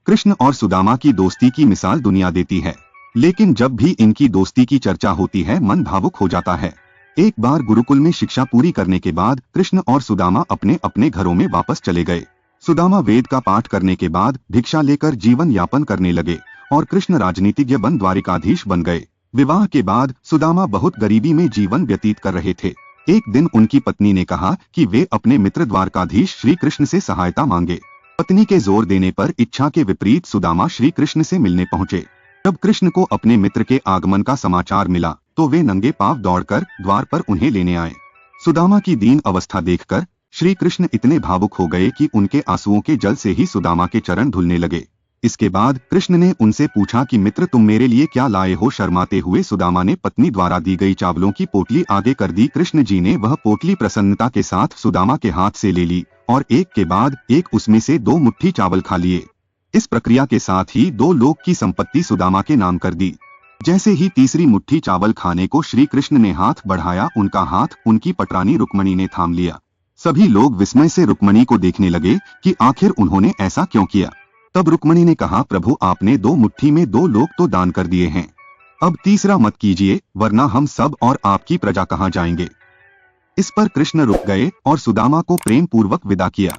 कृष्ण और सुदामा की दोस्ती की मिसाल दुनिया देती है, लेकिन जब भी इनकी दोस्ती की चर्चा होती है मन भावुक हो जाता है। एक बार गुरुकुल में शिक्षा पूरी करने के बाद कृष्ण और सुदामा अपने अपने घरों में वापस चले गए। सुदामा वेद का पाठ करने के बाद भिक्षा लेकर जीवन यापन करने लगे और कृष्ण राजनीतिज्ञ बन द्वारिकाधीश बन गए। विवाह के बाद सुदामा बहुत गरीबी में जीवन व्यतीत कर रहे थे। एक दिन उनकी पत्नी ने कहा कि वे अपने मित्र द्वारकाधीश श्री कृष्ण से सहायता मांगे। पत्नी के जोर देने पर इच्छा के विपरीत सुदामा श्री कृष्ण से मिलने पहुंचे। जब कृष्ण को अपने मित्र के आगमन का समाचार मिला तो वे नंगे पांव दौड़कर द्वार पर उन्हें लेने आए। सुदामा की दीन अवस्था देखकर श्री कृष्ण इतने भावुक हो गए कि उनके आंसुओं के जल से ही सुदामा के चरण धुलने लगे। इसके बाद कृष्ण ने उनसे पूछा कि मित्र तुम मेरे लिए क्या लाए हो। शर्माते हुए सुदामा ने पत्नी द्वारा दी गई चावलों की पोटली आगे कर दी। कृष्ण जी ने वह पोटली प्रसन्नता के साथ सुदामा के हाथ से ले ली और एक के बाद एक उसमें से 2 मुट्ठी चावल खा लिए। इस प्रक्रिया के साथ ही 2 लोक की संपत्ति सुदामा के नाम कर दी। जैसे ही तीसरी मुट्ठी चावल खाने को श्री कृष्ण ने हाथ बढ़ाया, उनका हाथ उनकी पटरानी रुक्मणी ने थाम लिया। सभी लोग विस्मय से रुक्मणी को देखने लगे कि आखिर उन्होंने ऐसा क्यों किया। तब रुक्मणी ने कहा, प्रभु आपने 2 मुट्ठी में 2 लोक तो दान कर दिए हैं, अब तीसरा मत कीजिए वरना हम सब और आपकी प्रजा कहाँ जाएंगे। इस पर कृष्ण रुक गए और सुदामा को प्रेम पूर्वक विदा किया।